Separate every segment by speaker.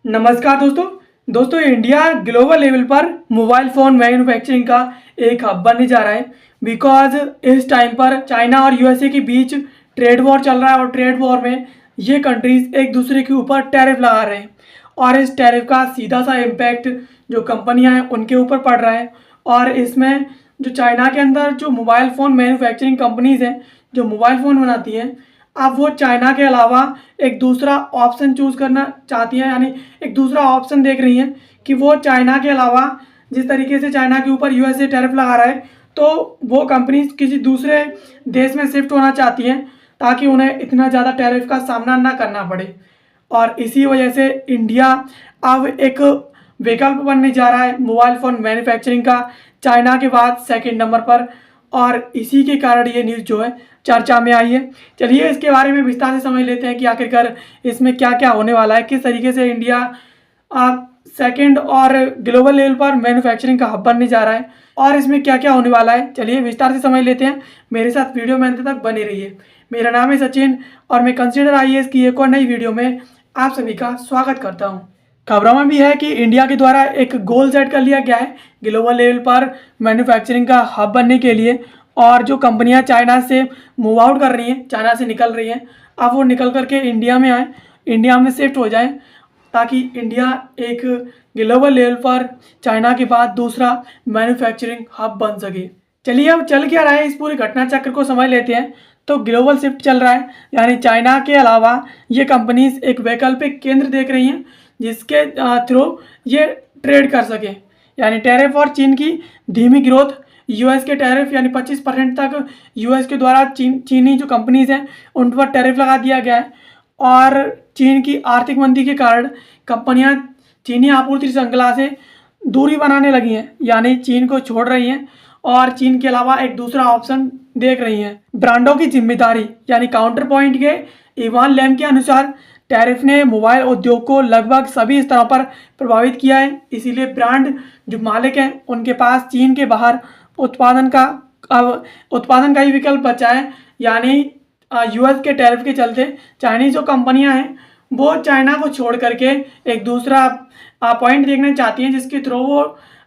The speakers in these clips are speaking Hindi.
Speaker 1: नमस्कार दोस्तों इंडिया ग्लोबल लेवल पर मोबाइल फ़ोन मैन्युफैक्चरिंग का एक हब बनने जा रहा है। बिकॉज इस टाइम पर चाइना और यूएसए के बीच ट्रेड वॉर चल रहा है और ट्रेड वॉर में ये कंट्रीज़ एक दूसरे के ऊपर टैरिफ लगा रहे हैं और इस टैरिफ का सीधा सा इम्पैक्ट जो कंपनियां हैं उनके ऊपर पड़ रहा है। और इसमें जो चाइना के अंदर जो मोबाइल फ़ोन मैन्युफैक्चरिंग कंपनीज़ हैं जो मोबाइल फ़ोन बनाती हैं, अब वो चाइना के अलावा एक दूसरा ऑप्शन चूज़ करना चाहती हैं, यानी एक दूसरा ऑप्शन देख रही हैं कि वो चाइना के अलावा जिस तरीके से चाइना के ऊपर यूएसए टैरिफ लगा रहा है तो वो कंपनीज किसी दूसरे देश में शिफ्ट होना चाहती हैं ताकि उन्हें इतना ज़्यादा टैरिफ का सामना ना करना पड़े। और इसी वजह से इंडिया अब एक विकल्प बनने जा रहा है मोबाइल फ़ोन मैन्युफैक्चरिंग का, चाइना के बाद सेकंड नंबर पर। और इसी के कारण ये न्यूज़ जो है चर्चा में आई है। चलिए इसके बारे में विस्तार से समझ लेते हैं कि आखिरकार इसमें क्या क्या होने वाला है, किस तरीके से इंडिया सेकंड और ग्लोबल लेवल पर मैन्युफैक्चरिंग का हब बनने जा रहा है और इसमें क्या क्या होने वाला है। चलिए विस्तार से समझ लेते हैं, मेरे साथ वीडियो में अंत तक बने रहिए। मेरा नाम है सचिन और मैं कंसिडर आईएएस की एक और नई वीडियो में आप सभी का स्वागत करता हूँ। खबरों में भी है कि इंडिया के द्वारा एक गोल सेट कर लिया गया है ग्लोबल लेवल पर मैन्युफैक्चरिंग का हब बनने के लिए। और जो कंपनियां चाइना से मूव आउट कर रही हैं, चाइना से निकल रही हैं, अब वो निकल करके इंडिया में आए, इंडिया में शिफ्ट हो जाएं ताकि इंडिया एक ग्लोबल लेवल पर चाइना के बाद दूसरा मैन्युफैक्चरिंग हब बन सके। चलिए अब चल क्या रहा है इस पूरे घटना चक्र को समझ लेते हैं। तो ग्लोबल शिफ्ट चल रहा है, यानी चाइना के अलावा ये कंपनीज एक वैकल्पिक केंद्र देख रही हैं जिसके थ्रू ये ट्रेड कर सके। यानी टैरिफ और चीन की धीमी ग्रोथ, यूएस के टैरिफ यानी 25% तक यूएस के द्वारा चीनी जो कंपनीज हैं उन पर टैरिफ लगा दिया गया है। और चीन की आर्थिक मंदी के कारण कंपनियां चीनी आपूर्ति श्रृंखला से दूरी बनाने लगी हैं, यानी चीन को छोड़ रही हैं और चीन के अलावा एक दूसरा ऑप्शन देख रही हैं। ब्रांडों की जिम्मेदारी यानी काउंटर पॉइंट के इवान लैम के अनुसार टैरिफ ने मोबाइल उद्योग को लगभग सभी स्तरों पर प्रभावित किया है। इसीलिए ब्रांड जो मालिक हैं उनके पास चीन के बाहर उत्पादन का ही विकल्प बचा है। यानी यूएस के टैरिफ के चलते चाइनीज जो कंपनियां हैं वो चाइना को छोड़ करके एक दूसरा पॉइंट देखना चाहती हैं जिसके थ्रू वो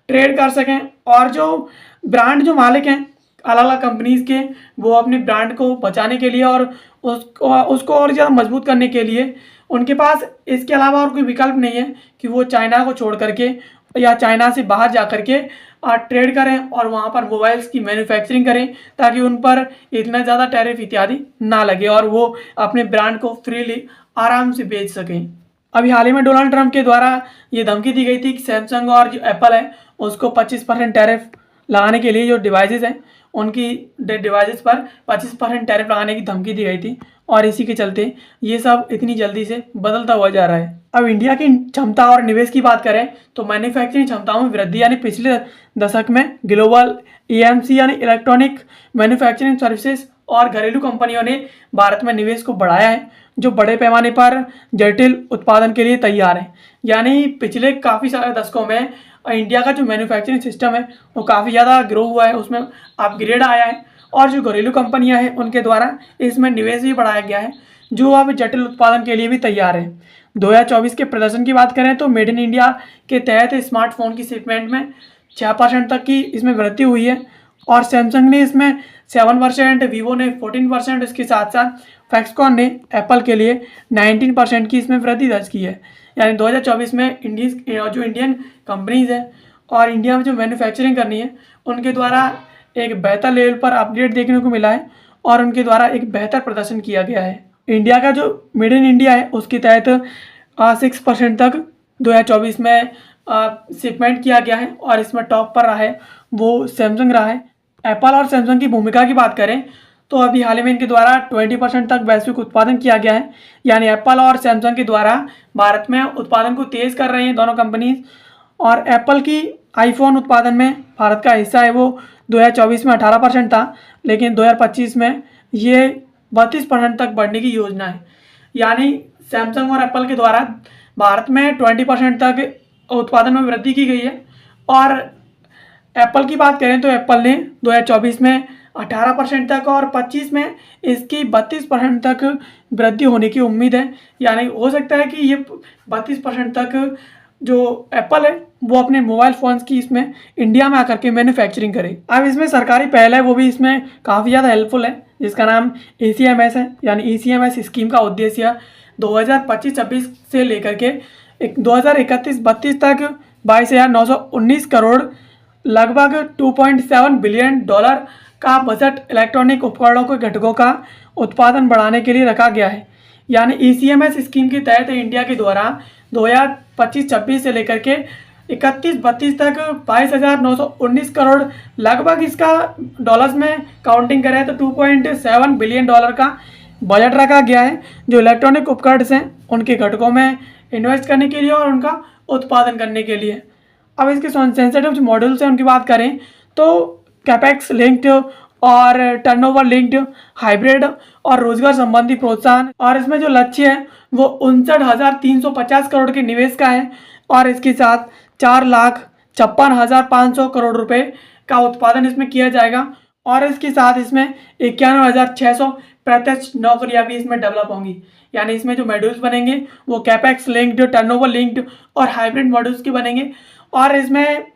Speaker 1: ट्रेड कर सकें। और जो ब्रांड जो मालिक हैं अलग अलग कंपनीज के, वो अपने ब्रांड को बचाने के लिए और उसको और ज़्यादा मजबूत करने के लिए उनके पास इसके अलावा और कोई विकल्प नहीं है कि वो चाइना को छोड़ करके या चाइना से बाहर जा करके ट्रेड करें और वहाँ पर मोबाइल्स की मैन्युफैक्चरिंग करें ताकि उन पर इतना ज़्यादा टैरिफ इत्यादि ना लगे और वो अपने ब्रांड को फ्रीली आराम से बेच सकें। अभी हाल ही में डोनाल्ड ट्रंप के द्वारा ये धमकी दी गई थी कि सैमसंग और जो एप्पल है उसको 25% टैरिफ लगाने के लिए जो डिवाइसेस हैं उनकी डिवाइसेस पर 25% टैरिफ लगाने की धमकी दी गई थी। और इसी के चलते ये सब इतनी जल्दी से बदलता हुआ जा रहा है। अब इंडिया की क्षमता और निवेश की बात करें तो मैन्युफैक्चरिंग क्षमताओं में वृद्धि, यानी पिछले दशक में ग्लोबल एएमसी यानी इलेक्ट्रॉनिक मैन्युफैक्चरिंग सर्विसेज और घरेलू कंपनियों ने भारत में निवेश को बढ़ाया है जो बड़े पैमाने पर जटिल उत्पादन के लिए तैयार है। यानी पिछले काफ़ी सारे दशकों में इंडिया का जो मैन्युफैक्चरिंग सिस्टम है वो काफ़ी ज़्यादा ग्रो हुआ है, उसमें अपग्रेड आया है और जो घरेलू कंपनियां हैं उनके द्वारा इसमें निवेश भी बढ़ाया गया है जो अब जटिल उत्पादन के लिए भी तैयार है। 2024 के प्रदर्शन की बात करें तो मेड इन इंडिया के तहत स्मार्टफोन की शिपमेंट में 6% तक की इसमें वृद्धि हुई है और सैमसंग ने इसमें 7%, वीवो ने 14%, इसके साथ साथ फैक्सकॉन ने एप्पल के लिए 19% की इसमें वृद्धि दर्ज की है। यानी 2024 में इंडियन कंपनीज हैं और इंडिया में जो मैन्युफैक्चरिंग करनी है उनके द्वारा एक बेहतर लेवल पर अपग्रेड देखने को मिला है और उनके द्वारा एक बेहतर प्रदर्शन किया गया है। इंडिया का जो मेड इन इंडिया है उसके तहत 6% तक 2024 में शिपमेंट किया गया है और इसमें टॉप पर रहा है वो सैमसंग रहा है। एप्पल और सैमसंग की भूमिका की बात करें तो अभी हाल ही में इनके द्वारा 20% तक वैश्विक उत्पादन किया गया है। यानी एप्पल और सैमसंग के द्वारा भारत में उत्पादन को तेज़ कर रही हैं दोनों कंपनीज। और एप्पल की आईफोन उत्पादन में भारत का हिस्सा है वो 2024 में 18% था, लेकिन 2025 में ये 32% तक बढ़ने की योजना है। यानी सैमसंग और एप्पल के द्वारा भारत में 20% तक उत्पादन में वृद्धि की गई है। और एप्पल की बात करें तो एप्पल ने 2024 में 18% तक और 25 में इसकी 32% तक वृद्धि होने की उम्मीद है। यानी हो सकता है कि ये 32% तक जो एप्पल है वो अपने मोबाइल फ़ोन्स की इसमें इंडिया में आकर के मैन्युफैक्चरिंग करे। अब इसमें सरकारी पहल है वो भी इसमें काफ़ी ज़्यादा हेल्पफुल है, जिसका नाम ECMS है। यानी ECMS स्कीम का उद्देश्य 2025-26 से लेकर के 2031-32 तक 22,919 करोड़ लगभग $2.7 बिलियन का बजट इलेक्ट्रॉनिक उपकरणों के घटकों का उत्पादन बढ़ाने के लिए रखा गया है। यानी ECMS स्कीम के तहत इंडिया के द्वारा 2025-26 से लेकर के 31-32 तक 22,919 करोड़ लगभग इसका डॉलर्स में काउंटिंग करें तो $2.7 बिलियन का बजट रखा गया है, जो इलेक्ट्रॉनिक उपकरण हैं उनके घटकों में इन्वेस्ट करने के लिए और उनका उत्पादन करने के लिए। अब इसके सेंसिटिव जो मॉडल्स हैं उनकी बात करें तो कैपेक्स लिंक्ड और टर्नओवर लिंक्ड, हाइब्रिड और रोजगार संबंधी प्रोत्साहन, और इसमें जो लक्ष्य है वो 59,350 करोड़ के निवेश का है और इसके साथ 4,56,500 करोड़ रुपए का उत्पादन इसमें किया जाएगा और इसके साथ इसमें 91,600 प्रत्यक्ष नौकरियां भी इसमें डेवलप होंगी। यानी इसमें जो मॉड्यूल्स बनेंगे वो कैपेक्स लिंक्ड, टर्नओवर लिंक्ड और हाइब्रिड मॉड्यूल्स के बनेंगे और इसमें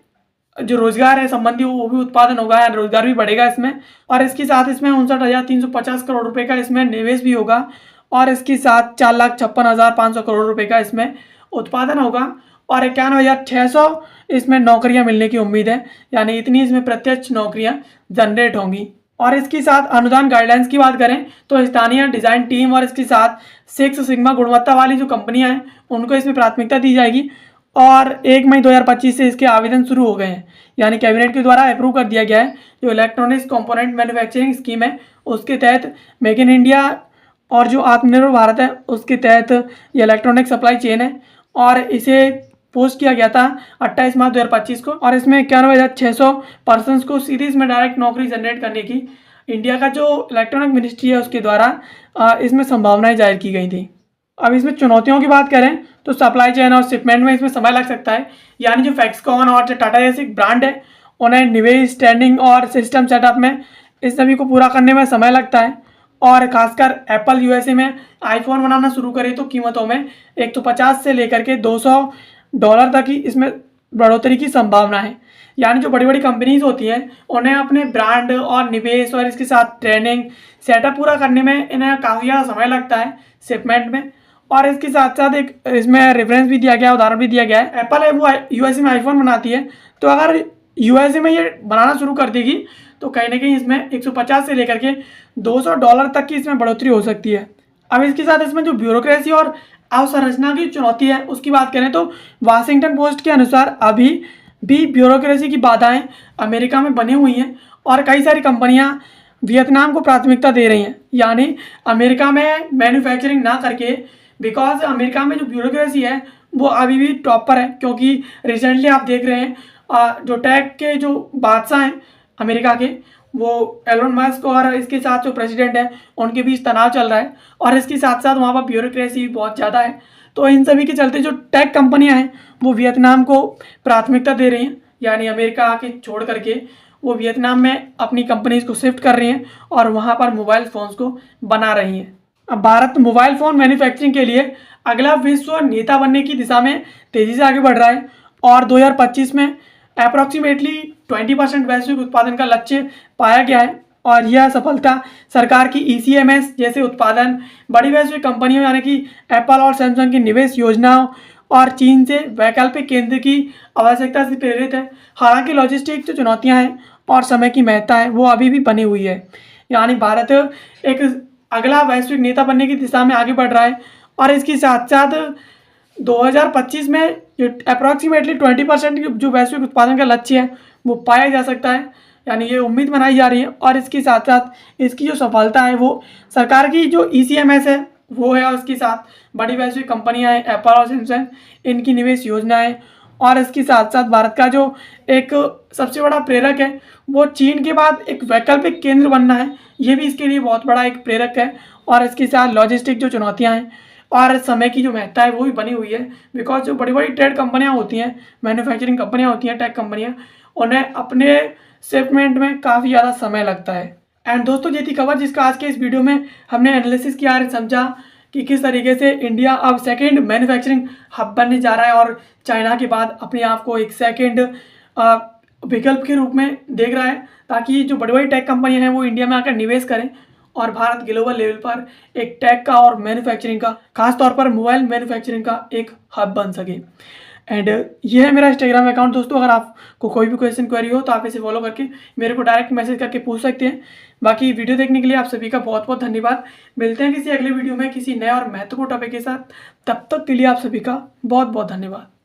Speaker 1: जो रोजगार है संबंधी वो भी उत्पादन होगा, रोजगार भी बढ़ेगा इसमें। और इसके साथ इसमें 59,350 करोड़ रुपए का इसमें निवेश भी होगा और इसके साथ 4,56,500 करोड़ रुपए का इसमें उत्पादन होगा और 91,600 इसमें नौकरियां मिलने की उम्मीद है। यानी इतनी इसमें प्रत्यक्ष नौकरियां जनरेट होंगी। और इसके साथ अनुदान गाइडलाइंस की बात करें तो स्थानीय डिजाइन टीम और इसके साथ 6 सिग्मा गुणवत्ता वाली जो कंपनियां हैं उनको इसमें प्राथमिकता दी जाएगी और 1 मई 2025 से इसके आवेदन शुरू हो गए हैं। यानी कैबिनेट के द्वारा अप्रूव कर दिया गया है। जो इलेक्ट्रॉनिक्स कंपोनेंट मैन्युफैक्चरिंग स्कीम है उसके तहत मेक इन इंडिया और जो आत्मनिर्भर भारत है उसके तहत ये इलेक्ट्रॉनिक सप्लाई चेन है और इसे पोस्ट किया गया था 28 मार्च 2025 को और इसमें 91,600 पर्सनस को सीधे इसमें डायरेक्ट नौकरी जनरेट करने की इंडिया का जो इलेक्ट्रॉनिक मिनिस्ट्री है उसके द्वारा इसमें संभावनाएं जाहिर की गई थी। अब इसमें चुनौतियों की बात करें तो सप्लाई चेन और शिपमेंट में इसमें समय लग सकता है। यानी जो फैक्सकॉन और टाटा जैसे ब्रांड है उन्हें निवेश, स्टैंडिंग और सिस्टम सेटअप में इस सभी को पूरा करने में समय लगता है और खासकर एप्पल USA में आईफोन बनाना शुरू करे तो कीमतों में 150 से लेकर के $200 तक ही इसमें बढ़ोतरी की संभावना है। यानी जो बड़ी बड़ी कंपनीज होती हैं उन्हें अपने ब्रांड और निवेश और इसके साथ ट्रेनिंग सेटअप पूरा करने में इन्हें काफ़ी ज़्यादा समय लगता है शिपमेंट में। और इसके साथ साथ एक इसमें रेफरेंस भी दिया गया है, उदाहरण भी दिया गया है। एप्पल है वो USA में आईफोन बनाती है, तो अगर USA में ये बनाना शुरू कर देगी तो कहीं ना कहीं इसमें 150 से लेकर के $200 तक की इसमें बढ़ोतरी हो सकती है। अब इसके साथ इसमें जो ब्यूरोक्रेसी और अवसंरचना की चुनौती है उसकी बात करें तो वाशिंगटन पोस्ट के अनुसार अभी भी ब्यूरोक्रेसी की बाधाएं अमेरिका में बनी हुई हैं और कई सारी कंपनियां वियतनाम को प्राथमिकता दे रही हैं। यानी अमेरिका में मैन्युफैक्चरिंग ना करके, बिकॉज अमेरिका में जो ब्यूरोक्रेसी है वो अभी भी टॉप पर है, क्योंकि रिसेंटली आप देख रहे हैं जो टेक के जो बादशाह हैं अमेरिका के वो एलोन मस्क और इसके साथ जो प्रेसिडेंट है उनके बीच तनाव चल रहा है और इसके साथ साथ वहाँ पर ब्यूरोक्रेसी बहुत ज़्यादा है। तो इन सभी के चलते जो टेक कंपनियां हैं वो वियतनाम को प्राथमिकता दे रही हैं। यानी अमेरिका आके छोड़ करके वो वियतनाम में अपनी कंपनीज को शिफ्ट कर रही हैं और वहाँ पर मोबाइल फ़ोन्स को बना रही हैं। अब भारत मोबाइल फ़ोन मैन्युफैक्चरिंग के लिए अगला विश्व नेता बनने की दिशा में तेज़ी से आगे बढ़ रहा है और 2025 में अप्रॉक्सीमेटली 20% वैश्विक उत्पादन का लक्ष्य पाया गया है और यह सफलता सरकार की ECMS जैसे उत्पादन, बड़ी वैश्विक कंपनियों यानी कि एप्पल और सैमसंग की निवेश योजनाओं और चीन से वैकल्पिक केंद्र की आवश्यकता से प्रेरित है। हालांकि लॉजिस्टिक जो चुनौतियां हैं और समय की महत्ता है वो अभी भी बनी हुई है। यानी भारत एक अगला वैश्विक नेता बनने की दिशा में आगे बढ़ रहा है और इसके साथ साथ 2025 में जो अप्रॉक्सीमेटली 20% जो वैश्विक उत्पादन का लक्ष्य है वो पाया जा सकता है। यानी ये उम्मीद बनाई जा रही है और इसके साथ साथ इसकी जो सफलता है वो सरकार की जो ECMS है वो है और इसके साथ बड़ी वैश्विक कंपनियां हैं एप्पल और सैमसंग, इनकी निवेश योजनाएं और इसके साथ साथ भारत का जो एक सबसे बड़ा प्रेरक है वो चीन के बाद एक वैकल्पिक केंद्र बनना है, ये भी इसके लिए बहुत बड़ा एक प्रेरक है। और इसके साथ लॉजिस्टिक जो चुनौतियाँ हैं और समय की जो महत्ता है वो भी बनी हुई है, बिकॉज जो बड़ी बड़ी ट्रेड कंपनियां होती हैं, मैन्युफैक्चरिंग कंपनियां होती हैं, टेक कंपनियां, उन्हें अपने शिपमेंट में काफ़ी ज़्यादा समय लगता है। एंड दोस्तों ये थी खबर जिसका आज के इस वीडियो में हमने एनालिसिस किया और समझा कि किस तरीके से इंडिया अब सेकंड मैन्युफैक्चरिंग हब बनने जा रहा है और चाइना के बाद अपने आप को एक सेकंड विकल्प के रूप में देख रहा है, ताकि जो बड़ी बड़ी टेक कंपनियां हैं वो इंडिया में आकर निवेश करें और भारत ग्लोबल लेवल पर एक टेक का और मैन्युफैक्चरिंग का, खास तौर पर मोबाइल मैन्युफैक्चरिंग का एक हब बन सके। एंड ये है मेरा इंस्टाग्राम अकाउंट दोस्तों, अगर आपको कोई भी क्वेश्चन क्वेरी हो तो आप इसे फॉलो करके मेरे को डायरेक्ट मैसेज करके पूछ सकते हैं। बाकी वीडियो देखने के लिए आप सभी का बहुत बहुत धन्यवाद। मिलते हैं किसी अगले वीडियो में किसी नए और महत्वपूर्ण टॉपिक के साथ। तब तक के लिए आप सभी का बहुत बहुत धन्यवाद।